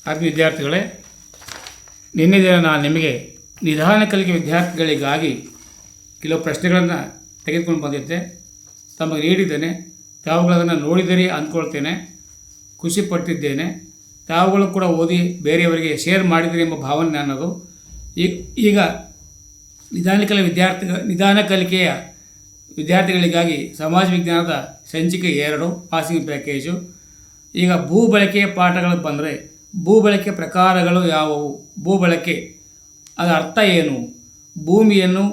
ವಿದ್ಯಾರ್ಥಿಗಳೇ, ನಿನ್ನೆ ದಿನ ನಾನು ನಿಮಗೆ ನಿಧಾನ ಕಲಿಕೆ ವಿದ್ಯಾರ್ಥಿಗಳಿಗಾಗಿ ಕೆಲವು ಪ್ರಶ್ನೆಗಳನ್ನು ತೆಗೆದುಕೊಂಡು ಬಂದಿದ್ದೆ, ತಮಗೆ ನೀಡಿದ್ದೇನೆ. ತಾವುಗಳದನ್ನು ನೋಡಿದಿರಿ ಅಂದ್ಕೊಳ್ತೇನೆ, ಖುಷಿಪಟ್ಟಿದ್ದೇನೆ. ತಾವುಗಳು ಕೂಡ ಓದಿ ಬೇರೆಯವರಿಗೆ ಶೇರ್ ಮಾಡಿದಿರಿ ಎಂಬ ಭಾವನೆ ನನ್ನದು. ಈಗ ನಿಧಾನ ಕಲಿಕೆಯ ವಿದ್ಯಾರ್ಥಿಗಳಿಗಾಗಿ ಸಮಾಜ ವಿಜ್ಞಾನದ ಸಂಚಿಕೆ 2 ಪಾಸಿಂಗ್ ಪ್ಯಾಕೇಜು. ಈಗ ಭೂ ಬಳಕೆಯ ಪಾಠಗಳು ಬಂದರೆ, ಭೂ ಬಳಕೆ ಪ್ರಕಾರಗಳು ಯಾವುವು, ಭೂ ಬಳಕೆ ಅದರ ಅರ್ಥ ಏನು, ಭೂಮಿಯನ್ನು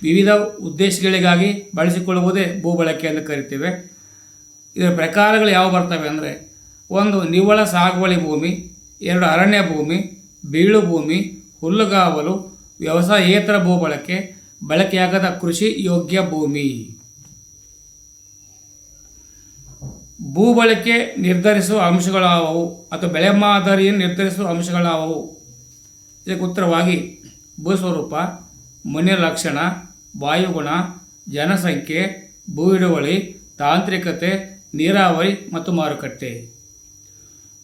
ವಿವಿಧ ಉದ್ದೇಶಗಳಿಗಾಗಿ ಬಳಸಿಕೊಳ್ಳುವುದೇ ಭೂ ಬಳಕೆ ಎಂದು ಕರಿತೇವೆ. ಇದರ ಪ್ರಕಾರಗಳು ಯಾವ ಬರ್ತವೆ ಅಂದರೆ, 1 ನಿವ್ವಳ ಸಾಗುವಳಿ ಭೂಮಿ, 2 ಅರಣ್ಯ ಭೂಮಿ, ಬೀಳು ಭೂಮಿ, ಹುಲ್ಲುಗಾವಲು, ವ್ಯವಸಾಯೇತರ ಭೂ ಬಳಕೆ, ಬಳಕೆಯಾಗದ ಕೃಷಿ ಯೋಗ್ಯ ಭೂಮಿ. ಭೂ ಬಳಕೆ ನಿರ್ಧರಿಸುವ ಅಂಶಗಳಾವವು ಅಥವಾ ಬೆಳೆ ಮಾದರಿಯನ್ನು ನಿರ್ಧರಿಸುವ ಅಂಶಗಳಾವವು? ಇದಕ್ಕೆ ಉತ್ತರವಾಗಿ ಭೂಸ್ವರೂಪ, ಮಣ್ಣಿನ ಲಕ್ಷಣ, ವಾಯುಗುಣ, ಜನಸಂಖ್ಯೆ, ಭೂ ಹಿಡುವಳಿ, ತಾಂತ್ರಿಕತೆ, ನೀರಾವರಿ ಮತ್ತು ಮಾರುಕಟ್ಟೆ.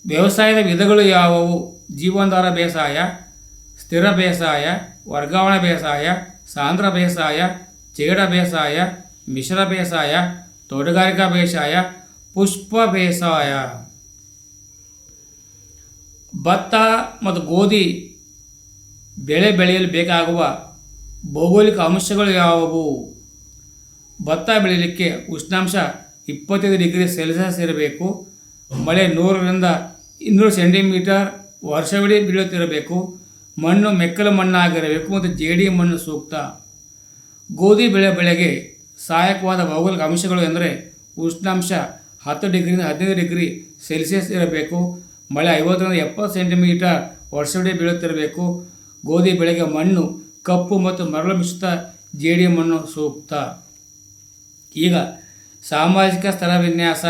ವ್ಯವಸಾಯದ ವಿಧಗಳು ಯಾವುವು? ಜೀವನಾಧಾರ ಬೇಸಾಯ, ಸ್ಥಿರ ಬೇಸಾಯ, ವರ್ಗಾವಣೆ ಬೇಸಾಯ, ಸಾಂದ್ರ ಬೇಸಾಯ, ಚೇಡ ಬೇಸಾಯ, ಮಿಶ್ರ ಬೇಸಾಯ, ತೋಟಗಾರಿಕಾ ಬೇಸಾಯ, ಪುಷ್ಪ ಬೇಸಾಯ. ಭತ್ತ ಮತ್ತು ಗೋಧಿ ಬೆಳೆ ಬೆಳೆಯಲು ಬೇಕಾಗುವ ಭೌಗೋಳಿಕ ಅಂಶಗಳು ಯಾವುವು? ಭತ್ತ ಬೆಳೆಯಲಿಕ್ಕೆ ಉಷ್ಣಾಂಶ 25 ಡಿಗ್ರಿ ಸೆಲ್ಸಿಯಸ್ ಇರಬೇಕು, ಮಳೆ 100ರಿಂದ 200 ಸೆಂಟಿಮೀಟರ್ ವರ್ಷವಿಡೀ ಬೀಳುತ್ತಿರಬೇಕು, ಮಣ್ಣು ಮೆಕ್ಕಲು ಮಣ್ಣಾಗಿರಬೇಕು ಮತ್ತು ಜೇಡಿ ಮಣ್ಣು ಸೂಕ್ತ. ಗೋಧಿ ಬೆಳೆಗೆ ಸಹಾಯಕವಾದ ಭೌಗೋಳಿಕ ಅಂಶಗಳು ಎಂದರೆ ಉಷ್ಣಾಂಶ 10 ಡಿಗ್ರಿಯಿಂದ 15 ಡಿಗ್ರಿ ಸೆಲ್ಸಿಯಸ್ ಇರಬೇಕು, ಮಳೆ 50ರಿಂದ 70 ಸೆಂಟಿಮೀಟರ್ ವರ್ಷವಿಡೀ ಬೀಳುತ್ತಿರಬೇಕು, ಗೋಧಿ ಬೆಳೆಗೆ ಮಣ್ಣು ಕಪ್ಪು ಮತ್ತು ಮರಳು ಮಿಶ್ರಿತ ಜೇಡಿ ಮಣ್ಣು ಸೂಕ್ತ. ಈಗ ಸಾಮಾಜಿಕ ಸ್ಥಳ ವಿನ್ಯಾಸ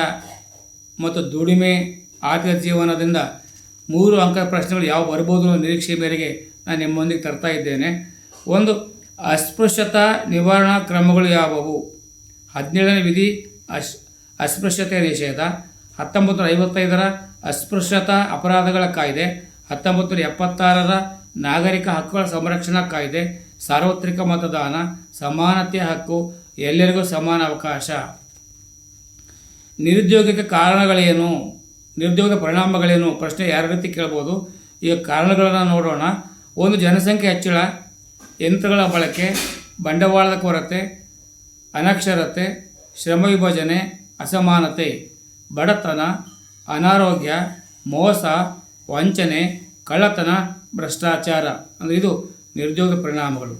ಮತ್ತು ದುಡಿಮೆ ಆರ್ಥಿಕ ಜೀವನದಿಂದ 3 ಅಂಕದ ಪ್ರಶ್ನೆಗಳು ಯಾವ ಬರ್ಬೋದು ಅನ್ನೋ ನಿರೀಕ್ಷೆ ಮೇರೆಗೆ ನಾನು ನಿಮ್ಮೊಂದಿಗೆ ತರ್ತಾ ಇದ್ದೇನೆ. 1 ಅಸ್ಪೃಶ್ಯತಾ ನಿವಾರಣಾ ಕ್ರಮಗಳು ಯಾವುವು? 17ನೇ ವಿಧಿ ಅಸ್ಪೃಶ್ಯತೆ ನಿಷೇಧ, 1955ರ ಅಸ್ಪೃಶ್ಯತಾ ಅಪರಾಧಗಳ ಕಾಯ್ದೆ, 1976ರ ನಾಗರಿಕ ಹಕ್ಕುಗಳ ಸಂರಕ್ಷಣಾ ಕಾಯ್ದೆ, ಸಾರ್ವತ್ರಿಕ ಮತದಾನ, ಸಮಾನತೆಯ ಹಕ್ಕು, ಎಲ್ಲರಿಗೂ ಸಮಾನ ಅವಕಾಶ. ನಿರುದ್ಯೋಗಕ್ಕೆ ಕಾರಣಗಳೇನು, ನಿರುದ್ಯೋಗದ ಪರಿಣಾಮಗಳೇನು? ಪ್ರಶ್ನೆ ಯಾವ ರೀತಿ ಕೇಳ್ಬೋದು. ಈಗ ಕಾರಣಗಳನ್ನು ನೋಡೋಣ. 1 ಜನಸಂಖ್ಯೆ ಹೆಚ್ಚಳ, ಯಂತ್ರಗಳ ಬಳಕೆ, ಬಂಡವಾಳದ ಕೊರತೆ, ಅನಕ್ಷರತೆ, ಶ್ರಮ ವಿಭಜನೆ, ಅಸಮಾನತೆ, ಬಡತನ, ಅನಾರೋಗ್ಯ, ಮೋಸ, ವಂಚನೆ, ಕಳ್ಳತನ, ಭ್ರಷ್ಟಾಚಾರ. ಅಂದರೆ ಇದು ನಿರುದ್ಯೋಗದ ಪರಿಣಾಮಗಳು.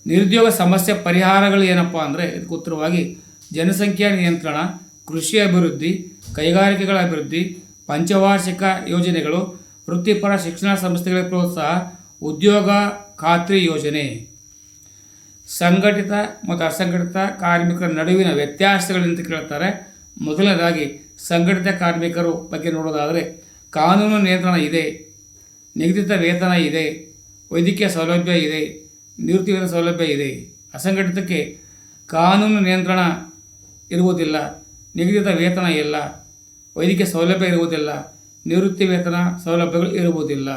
ನಿರುದ್ಯೋಗ ಸಮಸ್ಯೆ ಪರಿಹಾರಗಳು ಏನಪ್ಪ ಅಂದರೆ, ಇದಕ್ಕೆ ಉತ್ತರವಾಗಿ ಜನಸಂಖ್ಯಾ ನಿಯಂತ್ರಣ, ಕೃಷಿ ಅಭಿವೃದ್ಧಿ, ಕೈಗಾರಿಕೆಗಳ ಅಭಿವೃದ್ಧಿ, ಪಂಚವಾರ್ಷಿಕ ಯೋಜನೆಗಳು, ವೃತ್ತಿಪರ ಶಿಕ್ಷಣ ಸಂಸ್ಥೆಗಳಿಗೆ ಪ್ರೋತ್ಸಾಹ, ಉದ್ಯೋಗ ಖಾತ್ರಿ ಯೋಜನೆ. ಸಂಘಟಿತ ಮತ್ತು ಅಸಂಘಟಿತ ಕಾರ್ಮಿಕರ ನಡುವಿನ ವ್ಯತ್ಯಾಸಗಳಂತ ಕೇಳ್ತಾರೆ. ಮೊದಲನೇದಾಗಿ ಸಂಘಟಿತ ಕಾರ್ಮಿಕರು ಬಗ್ಗೆ ನೋಡೋದಾದರೆ, ಕಾನೂನು ನಿಯಂತ್ರಣ ಇದೆ, ನಿಗದಿತ ವೇತನ ಇದೆ, ವೈದ್ಯಕೀಯ ಸೌಲಭ್ಯ ಇದೆ, ನಿವೃತ್ತಿ ವೇತನ ಸೌಲಭ್ಯ ಇದೆ. ಅಸಂಘಟಿತಕ್ಕೆ ಕಾನೂನು ನಿಯಂತ್ರಣ ಇರುವುದಿಲ್ಲ, ನಿಗದಿತ ವೇತನ ಇಲ್ಲ, ವೈದ್ಯಕೀಯ ಸೌಲಭ್ಯ ಇರುವುದಿಲ್ಲ, ನಿವೃತ್ತಿ ವೇತನ ಸೌಲಭ್ಯಗಳು ಇರುವುದಿಲ್ಲ.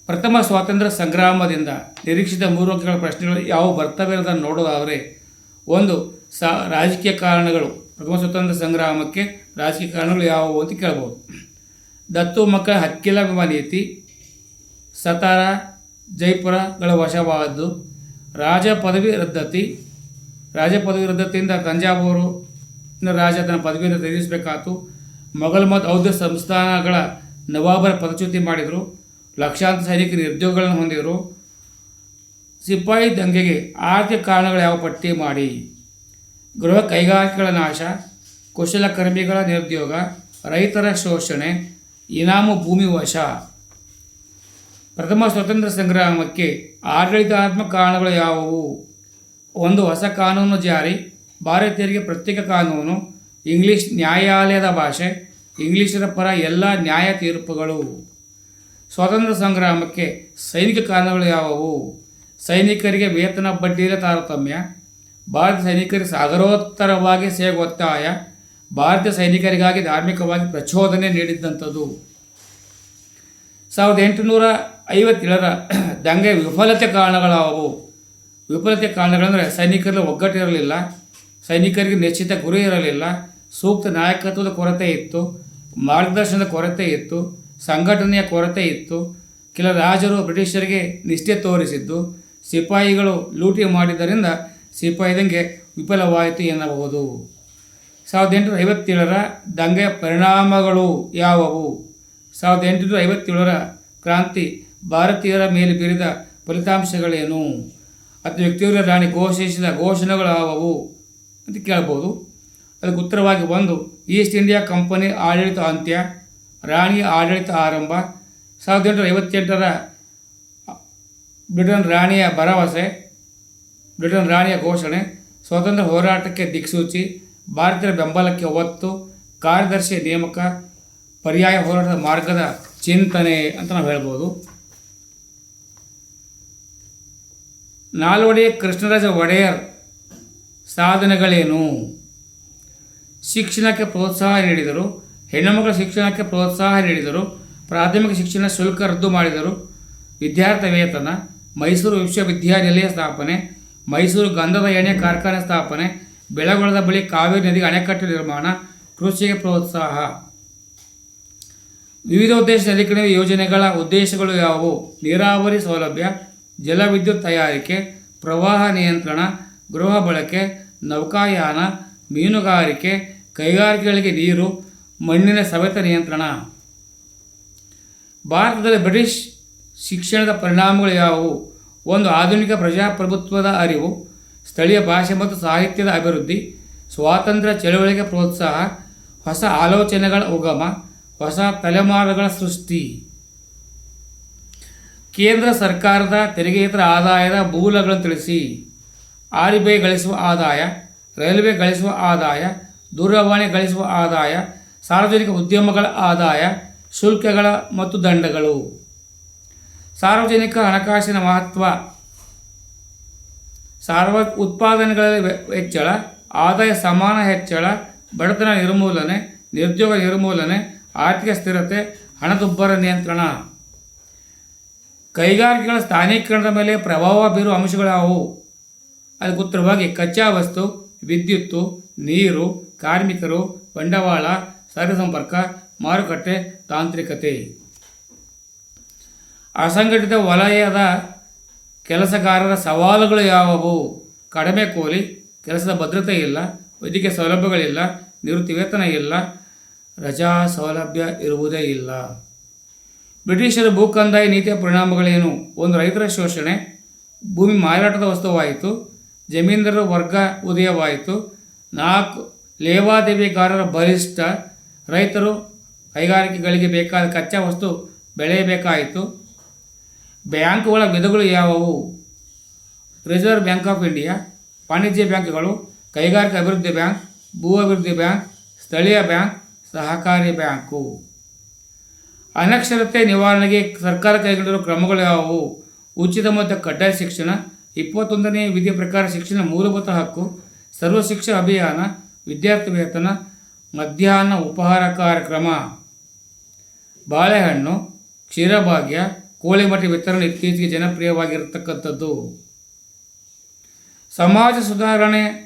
ಪ್ರಥಮ ಸ್ವಾತಂತ್ರ್ಯ ಸಂಗ್ರಾಮದಿಂದ ನಿರೀಕ್ಷಿತ 3 ಅಂಕಗಳ ಪ್ರಶ್ನೆಗಳು ಯಾವ ಬರ್ತವೆ ಅನ್ನೋದನ್ನು ನೋಡೋದಾದರೆ, 1 ರಾಜಕೀಯ ಕಾರಣಗಳು. ಪ್ರಥಮ ಸ್ವಾತಂತ್ರ್ಯ ಸಂಗ್ರಾಮಕ್ಕೆ ರಾಜಕೀಯ ಕಾರಣಗಳು ಯಾವುವು ಅಂತ ಕೇಳ್ಬೋದು. ದತ್ತು ಮಕ್ಕಳ ಹಕ್ಕಿಲ ನೀತಿ, ಸತಾರ ಜೈಪುರಗಳ ವಶವಾದ್ದು, ರಾಜ ಪದವಿ ರದ್ದತಿಯಿಂದ ತಂಜಾವೂರು ರಾಜ ತನ್ನ ಪದವಿಯನ್ನು ತ್ಯಜಿಸಬೇಕಾಯಿತು. ಮೊಘಲ್ ಮತ್ತು ಔದ್ಯ ಸಂಸ್ಥಾನಗಳ ನವಾಬರ ಪದಚ್ಯುತಿ ಮಾಡಿದರು. ಲಕ್ಷಾಂತರ ಸೈನಿಕರು ನಿರುದ್ಯೋಗಗಳನ್ನು ಹೊಂದಿದರು. ಸಿಪಾಯಿ ದಂಗೆಗೆ ಆರ್ಥಿಕ ಕಾರಣಗಳು ಯಾವ ಪಟ್ಟಿ ಮಾಡಿ. ಗೃಹ ಕೈಗಾರಿಕೆಗಳ ನಾಶ, ಕುಶಲಕರ್ಮಿಗಳ ನಿರುದ್ಯೋಗ, ರೈತರ ಶೋಷಣೆ, ಇನಾಮು ಭೂಮಿ ವಶ. ಪ್ರಥಮ ಸ್ವಾತಂತ್ರ್ಯ ಸಂಗ್ರಾಮಕ್ಕೆ ಆಡಳಿತಾತ್ಮಕ ಕಾರಣಗಳು ಯಾವುವು? 1 ಹೊಸ ಕಾನೂನು ಜಾರಿ, ಭಾರತೀಯರಿಗೆ ಪ್ರತ್ಯೇಕ ಕಾನೂನು, ಇಂಗ್ಲಿಷ್ ನ್ಯಾಯಾಲಯದ ಭಾಷೆ, ಇಂಗ್ಲಿಷರ ಪರ ಎಲ್ಲ ನ್ಯಾಯ ತೀರ್ಪುಗಳು. ಸ್ವಾತಂತ್ರ್ಯ ಸಂಗ್ರಾಮಕ್ಕೆ ಸೈನಿಕ ಕಾರಣಗಳು ಯಾವುವು? ಸೈನಿಕರಿಗೆ ವೇತನ ಬಡ್ಡಿಯ ತಾರತಮ್ಯ, ಭಾರತೀಯ ಸೈನಿಕರಿಗೆ ಸಾಗರೋತ್ತರವಾಗಿ ಸೇವೆ ಒತ್ತಾಯ, ಭಾರತೀಯ ಸೈನಿಕರಿಗಾಗಿ ಧಾರ್ಮಿಕವಾಗಿ ಪ್ರಚೋದನೆ ನೀಡಿದ್ದಂಥದ್ದು. 1857ರ ದಂಗೆ ವಿಫಲತೆ ಕಾರಣಗಳಾದವು. ವಿಫಲತೆ ಕಾರಣಗಳಂದರೆ ಸೈನಿಕರಲ್ಲಿ ಒಗ್ಗಟ್ಟಿರಲಿಲ್ಲ, ಸೈನಿಕರಿಗೆ ನಿಶ್ಚಿತ ಗುರಿ ಇರಲಿಲ್ಲ, ಸೂಕ್ತ ನಾಯಕತ್ವದ ಕೊರತೆ ಇತ್ತು, ಮಾರ್ಗದರ್ಶನದ ಕೊರತೆ ಇತ್ತು, ಸಂಘಟನೆಯ ಕೊರತೆ ಇತ್ತು, ಕೆಲ ರಾಜರು ಬ್ರಿಟಿಷರಿಗೆ ನಿಷ್ಠೆ ತೋರಿಸಿದ್ದು, ಸಿಪಾಯಿಗಳು ಲೂಟಿ ಮಾಡಿದ್ದರಿಂದ ಸಿಪಾಯಿ ದಂಗೆ ವಿಫಲವಾಯಿತು ಎನ್ನಬಹುದು. 1857ರ ದಂಗೆಯ ಪರಿಣಾಮಗಳು ಯಾವುವು? 1857ರ ಕ್ರಾಂತಿ ಭಾರತೀಯರ ಮೇಲೆ ಬೀರಿದ ಫಲಿತಾಂಶಗಳೇನು? ಅಥವಾ ವಿಕ್ಟೋರಿಯಾ ರಾಣಿ ಘೋಷಿಸಿದ ಘೋಷಣೆಗಳು ಯಾವುವು ಅಂತ ಕೇಳ್ಬೋದು. ಅದಕ್ಕೆ ಉತ್ತರವಾಗಿ ಒಂದು, ಈಸ್ಟ್ ಇಂಡಿಯಾ ಕಂಪನಿ ಆಡಳಿತ ಅಂತ್ಯ, ರಾಣಿಯ ಆಡಳಿತ ಆರಂಭ, 1858ರ ಬ್ರಿಟನ್ ರಾಣಿಯ ಭರವಸೆ, ಬ್ರಿಟನ್ ರಾಣಿಯ ಘೋಷಣೆ, ಸ್ವಾತಂತ್ರ್ಯ ಹೋರಾಟಕ್ಕೆ ದಿಕ್ಸೂಚಿ, ಭಾರತೀಯರ ಬೆಂಬಲಕ್ಕೆ ಒತ್ತು, ಕಾರ್ಯದರ್ಶಿ ನೇಮಕ, ಪರ್ಯಾಯ ಹೋರಾಟದ ಮಾರ್ಗದ ಚಿಂತನೆ ಅಂತ ನಾವು ಹೇಳ್ಬೋದು. ನಾಲ್ವಡಿ ಕೃಷ್ಣರಾಜ ಒಡೆಯರ್ ಸಾಧನೆಗಳೇನು? ಶಿಕ್ಷಣಕ್ಕೆ ಪ್ರೋತ್ಸಾಹ ನೀಡಿದರು, ಹೆಣ್ಣುಮಕ್ಕಳ ಶಿಕ್ಷಣಕ್ಕೆ ಪ್ರೋತ್ಸಾಹ ನೀಡಿದರು, ಪ್ರಾಥಮಿಕ ಶಿಕ್ಷಣ ಶುಲ್ಕ ರದ್ದು ಮಾಡಿದರು, ವಿದ್ಯಾರ್ಥಿ ವೇತನ, ಮೈಸೂರು ವಿಶ್ವವಿದ್ಯಾನಿಲಯ ಸ್ಥಾಪನೆ, ಮೈಸೂರು ಗಂಧದ ಎಣ್ಣೆ ಕಾರ್ಖಾನೆ ಸ್ಥಾಪನೆ, ಬೆಳಗೊಳದ ಬಳಿ ಕಾವೇರಿ ನದಿಗೆ ಅಣೆಕಟ್ಟು ನಿರ್ಮಾಣ, ಕೃಷಿಗೆ ಪ್ರೋತ್ಸಾಹ. ವಿವಿಧ ಉದ್ದೇಶ ನವೀಕರಣ ಯೋಜನೆಗಳ ಉದ್ದೇಶಗಳು ಯಾವುವು? ನೀರಾವರಿ ಸೌಲಭ್ಯ, ಜಲವಿದ್ಯುತ್ ತಯಾರಿಕೆ, ಪ್ರವಾಹ ನಿಯಂತ್ರಣ, ಗೃಹ ಬಳಕೆ, ನೌಕಾಯಾನ, ಮೀನುಗಾರಿಕೆ, ಕೈಗಾರಿಕೆಗಳಿಗೆ ನೀರು, ಮಣ್ಣಿನ ಸವೆತ ನಿಯಂತ್ರಣ. ಭಾರತದಲ್ಲಿ ಬ್ರಿಟಿಷ್ ಶಿಕ್ಷಣದ ಪರಿಣಾಮಗಳು ಯಾವುವು? ಒಂದು, ಆಧುನಿಕ ಪ್ರಜಾಪ್ರಭುತ್ವದ ಅರಿವು, ಸ್ಥಳೀಯ ಭಾಷೆ ಮತ್ತು ಸಾಹಿತ್ಯದ ಅಭಿವೃದ್ಧಿ, ಸ್ವಾತಂತ್ರ್ಯ ಚಳವಳಿಗೆ ಪ್ರೋತ್ಸಾಹ, ಹೊಸ ಆಲೋಚನೆಗಳ ಉಗಮ, ಹೊಸ ತಲೆಮಾರುಗಳ ಸೃಷ್ಟಿ. ಕೇಂದ್ರ ಸರ್ಕಾರದ ತೆರಿಗೆಯೇತರ ಆದಾಯದ ಮೂಲಗಳನ್ನು ತಿಳಿಸಿ. RBI ಗಳಿಸುವ ಆದಾಯ, ರೈಲ್ವೆ ಗಳಿಸುವ ಆದಾಯ, ದೂರವಾಣಿ ಗಳಿಸುವ ಆದಾಯ, ಸಾರ್ವಜನಿಕ ಉದ್ಯಮಗಳ ಆದಾಯ, ಶುಲ್ಕಗಳ ಮತ್ತು ದಂಡಗಳು. ಸಾರ್ವಜನಿಕ ಹಣಕಾಸಿನ ಮಹತ್ವ. ಉತ್ಪಾದನೆಗಳಲ್ಲಿ ಹೆಚ್ಚಳ, ಆದಾಯ ಸಮಾನ ಹೆಚ್ಚಳ, ಬಡತನ ನಿರ್ಮೂಲನೆ, ನಿರುದ್ಯೋಗ ನಿರ್ಮೂಲನೆ, ಆರ್ಥಿಕ ಸ್ಥಿರತೆ, ಹಣದುಬ್ಬರ ನಿಯಂತ್ರಣ. ಕೈಗಾರಿಕೆಗಳ ಸ್ಥಾನೀಕರಣದ ಮೇಲೆ ಪ್ರಭಾವ ಬೀರುವ ಅಂಶಗಳಾವು? ಅದಕ್ಕೆ ಉತ್ತರವಾಗಿ ಕಚ್ಚಾ ವಸ್ತು, ವಿದ್ಯುತ್ತು, ನೀರು, ಕಾರ್ಮಿಕರು, ಬಂಡವಾಳ, ಸರಕು ಸಂಪರ್ಕ, ಮಾರುಕಟ್ಟೆ, ತಾಂತ್ರಿಕತೆ. ಅಸಂಘಟಿತ ವಲಯದ ಕೆಲಸಗಾರರ ಸವಾಲುಗಳು ಯಾವುವು? ಕಡಿಮೆ ಕೂಲಿ, ಕೆಲಸದ ಭದ್ರತೆ ಇಲ್ಲ, ವೈದ್ಯಕೀಯ ಸೌಲಭ್ಯಗಳಿಲ್ಲ, ನಿವೃತ್ತಿ ವೇತನ ಇಲ್ಲ, ರಜಾ ಸೌಲಭ್ಯ ಇರುವುದೇ ಇಲ್ಲ. ಬ್ರಿಟಿಷರ ಭೂ ಕಂದಾಯ ನೀತಿಯ ಪರಿಣಾಮಗಳೇನು? ಒಂದು, ರೈತರ ಶೋಷಣೆ, ಭೂಮಿ ಮಾರಾಟದ ವಸ್ತುವಾಯಿತು, ಜಮೀನ್ದಾರರ ವರ್ಗ ಉದಯವಾಯಿತು. 4, ಲೇವಾದೇವಿಗಾರರ ಬಲಿಷ್ಠ, ರೈತರು ಕೈಗಾರಿಕೆಗಳಿಗೆ ಬೇಕಾದ ಕಚ್ಚಾ ವಸ್ತು ಬೆಳೆಯಬೇಕಾಯಿತು. ಬ್ಯಾಂಕುಗಳ ವಿಧಗಳು ಯಾವುವು? ರಿಸರ್ವ್ ಬ್ಯಾಂಕ್ ಆಫ್ ಇಂಡಿಯಾ, ವಾಣಿಜ್ಯ ಬ್ಯಾಂಕ್ಗಳು, ಕೈಗಾರಿಕಾ ಅಭಿವೃದ್ಧಿ ಬ್ಯಾಂಕ್, ಭೂ ಅಭಿವೃದ್ಧಿ ಬ್ಯಾಂಕ್, ಸ್ಥಳೀಯ ಬ್ಯಾಂಕ್, ಸಹಕಾರಿ ಬ್ಯಾಂಕು. ಅನಕ್ಷರತೆ ನಿವಾರಣೆಗೆ ಸರ್ಕಾರ ಕೈಗೊಂಡಿರುವ ಕ್ರಮಗಳು ಯಾವುವು? ಉಚಿತ ಮತ್ತು ಕಡ್ಡಾಯ ಶಿಕ್ಷಣ, 21ನೇ ವಿಧಿಯ ಪ್ರಕಾರ ಶಿಕ್ಷಣ ಮೂಲಭೂತ ಹಕ್ಕು, ಸರ್ವ ಶಿಕ್ಷಾ ಅಭಿಯಾನ, ವಿದ್ಯಾರ್ಥಿ ವೇತನ, ಮಧ್ಯಾಹ್ನ ಉಪಹಾರ ಕಾರ್ಯಕ್ರಮ. ಬಾಳೆಹಣ್ಣು, ಕ್ಷೀರಭಾಗ್ಯ, ಕೋಳಿಮಟ್ಟಿ ವಿತರಣೆ ಇತ್ತೀಚೆಗೆ ಜನಪ್ರಿಯವಾಗಿರತಕ್ಕಂಥದ್ದು. ಸಮಾಜ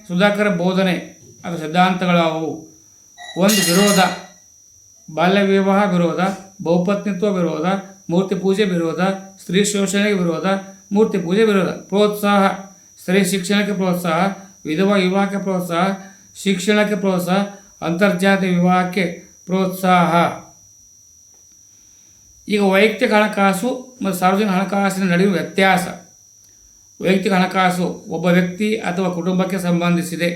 ಸುಧಾಕರ ಬೋಧನೆ ಅಥವಾ ಸಿದ್ಧಾಂತಗಳಾವು? 1, ವಿರೋಧ, ಬಾಲ್ಯ ವಿವಾಹ ವಿರೋಧ, ಬಹುಪತ್ನಿತ್ವ ವಿರೋಧ, ಮೂರ್ತಿ ಪೂಜೆ ವಿರೋಧ, ಸ್ತ್ರೀ ಶೋಷಣೆಗೆ ವಿರೋಧ, ಮೂರ್ತಿ ಪೂಜೆ ವಿರೋಧ. ಪ್ರೋತ್ಸಾಹ, ಸ್ತ್ರೀ ಶಿಕ್ಷಣಕ್ಕೆ ಪ್ರೋತ್ಸಾಹ, ವಿಧವಾ ವಿವಾಹಕ್ಕೆ ಪ್ರೋತ್ಸಾಹ, ಶಿಕ್ಷಣಕ್ಕೆ ಪ್ರೋತ್ಸಾಹ, ಅಂತರ್ಜಾತೀಯ ವಿವಾಹಕ್ಕೆ ಪ್ರೋತ್ಸಾಹ. ಈಗ ವೈಯಕ್ತಿಕ ಹಣಕಾಸು ಮತ್ತು ಸಾರ್ವಜನಿಕ ಹಣಕಾಸಿನ ನಡುವೆ ವ್ಯತ್ಯಾಸ. ವೈಯಕ್ತಿಕ ಹಣಕಾಸು ಒಬ್ಬ ವ್ಯಕ್ತಿ ಅಥವಾ ಕುಟುಂಬಕ್ಕೆ ಸಂಬಂಧಿಸಿದೆ.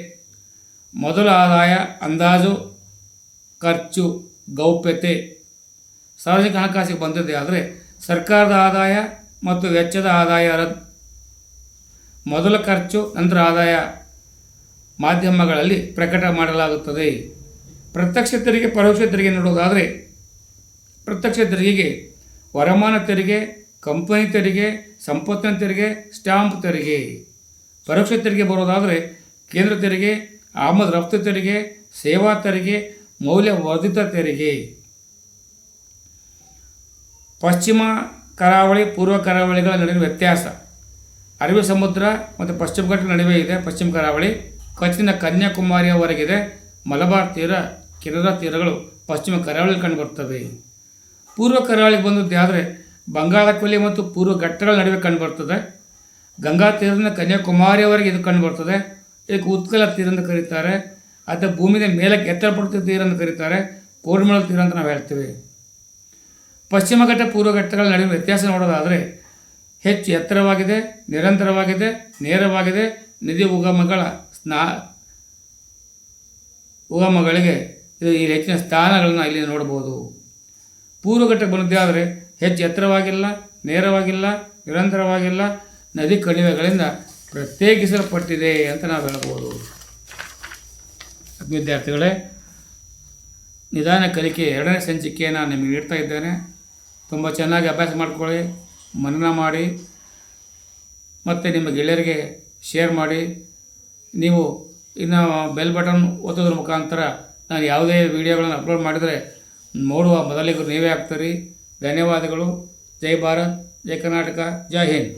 ಮೊದಲ ಆದಾಯ, ಅಂದಾಜು, ಖರ್ಚು, ಗೌಪ್ಯತೆ. ಸಾರ್ವಜನಿಕ ಹಣಕಾಸಿಗೆ ಬಂದದ್ದೇ ಆದರೆ ಸರ್ಕಾರದ ಆದಾಯ ಮತ್ತು ವೆಚ್ಚದ ಆದಾಯ ಮೊದಲ ಖರ್ಚು, ನಂತರ ಆದಾಯ ಮಾಧ್ಯಮಗಳಲ್ಲಿ ಪ್ರಕಟ ಮಾಡಲಾಗುತ್ತದೆ. ಪ್ರತ್ಯಕ್ಷ ತೆರಿಗೆ, ಪರೋಕ್ಷ ತೆರಿಗೆ ನೋಡೋದಾದರೆ ಪ್ರತ್ಯಕ್ಷ ತೆರಿಗೆಗೆ ವರಮಾನ ತೆರಿಗೆ, ಕಂಪನಿ ತೆರಿಗೆ, ಸಂಪತ್ತಿನ ತೆರಿಗೆ, ಸ್ಟಾಂಪ್ ತೆರಿಗೆ. ಪರೋಕ್ಷ ತೆರಿಗೆ ಬರೋದಾದರೆ ಕೇಂದ್ರ ತೆರಿಗೆ, ಆಮದು ರಫ್ತು ತೆರಿಗೆ, ಸೇವಾ ತೆರಿಗೆ, ಮೌಲ್ಯವರ್ಧಿತ ತೆರಿಗೆ. ಪಶ್ಚಿಮ ಕರಾವಳಿ ಪೂರ್ವ ಕರಾವಳಿಗಳ ನಡುವಿನ ವ್ಯತ್ಯಾಸ. ಅರಬ್ಬಿ ಸಮುದ್ರ ಮತ್ತು ಪಶ್ಚಿಮ ಘಟ್ಟ ನಡುವೆ ಇದೆ ಪಶ್ಚಿಮ ಕರಾವಳಿ. ಕಚ್ಚಿನ ಕನ್ಯಾಕುಮಾರಿಯವರೆಗಿದೆ. ಮಲಬಾರ್ ತೀರ, ಕೇರಳ ತೀರಗಳು ಪಶ್ಚಿಮ ಕರಾವಳಿಯಲ್ಲಿ ಕಂಡುಬರ್ತವೆ. ಪೂರ್ವ ಕರಾವಳಿಗೆ ಬಂದದ್ದು ಆದರೆ ಬಂಗಾಳಕೊಲ್ಲಿ ಮತ್ತು ಪೂರ್ವ ಘಟ್ಟಗಳ ನಡುವೆ ಕಂಡುಬರ್ತದೆ. ಗಂಗಾ ತೀರದಿಂದ ಕನ್ಯಾಕುಮಾರಿಯವರೆಗೆ ಇದು ಕಂಡುಬರ್ತದೆ. ಇದಕ್ಕೆ ಉತ್ಕಲ ತೀರ ಅಂತ ಕರೀತಾರೆ, ಅಥವಾ ಭೂಮಿಯ ಮೇಲಕ್ಕೆ ಎತ್ತರಪಡುತ್ತಿದ್ದ ತೀರ ಅಂತ ಕರೀತಾರೆ. ಕೋರಮಂಡಲ ತೀರ ಅಂತ ನಾವು ಹೇಳ್ತೀವಿ. ಪಶ್ಚಿಮ ಘಟ್ಟ ಪೂರ್ವ ಘಟ್ಟಗಳ ನಡುವಿನ ವ್ಯತ್ಯಾಸ ನೋಡೋದಾದರೆ ಹೆಚ್ಚು ಎತ್ತರವಾಗಿದೆ, ನಿರಂತರವಾಗಿದೆ, ನೇರವಾಗಿದೆ. ನದಿ ಉಗಮಗಳಿಗೆ ಈ ಹೆಚ್ಚಿನ ಸ್ಥಾನಗಳನ್ನು ಇಲ್ಲಿ ನೋಡ್ಬೋದು. ಪೂರ್ವ ಘಟ್ಟಕ್ಕೆ ಬಂದಿದ್ದೇ ಆದರೆ ಹೆಚ್ಚು ಎತ್ತರವಾಗಿಲ್ಲ, ನೇರವಾಗಿಲ್ಲ, ನಿರಂತರವಾಗಿಲ್ಲ, ನದಿ ಕಣಿವೆಗಳಿಂದ ಪ್ರತ್ಯೇಕಿಸಲ್ಪಟ್ಟಿದೆ ಅಂತ ನಾವು ಹೇಳ್ಬೋದು. ವಿದ್ಯಾರ್ಥಿಗಳೇ, ನಿಧಾನ ಕಲಿಕೆ 2ನೇ ಸಂಚಿಕೆಯನ್ನು ನಿಮಗೆ ನೀಡ್ತಾ ಇದ್ದೇನೆ. ತುಂಬ ಚೆನ್ನಾಗಿ ಅಭ್ಯಾಸ ಮಾಡಿಕೊಳ್ಳಿ, ಮನನ ಮಾಡಿ, ಮತ್ತು ನಿಮ್ಮ ಗೆಳೆಯರಿಗೆ ಶೇರ್ ಮಾಡಿ. ನೀವು ಇನ್ನು ಬೆಲ್ ಬಟನ್ ಒತ್ತೋದ್ರ ಮುಖಾಂತರ ನಾನು ಯಾವುದೇ ವಿಡಿಯೋಗಳನ್ನು ಅಪ್ಲೋಡ್ ಮಾಡಿದರೆ ನೋಡುವ ಮೊದಲಿಗೂ ನೀವೇ ಆಗ್ತೀರಿ. ಧನ್ಯವಾದಗಳು. ಜೈ ಭಾರತ್, ಜೈ ಕರ್ನಾಟಕ, ಜೈ ಹಿಂದ್.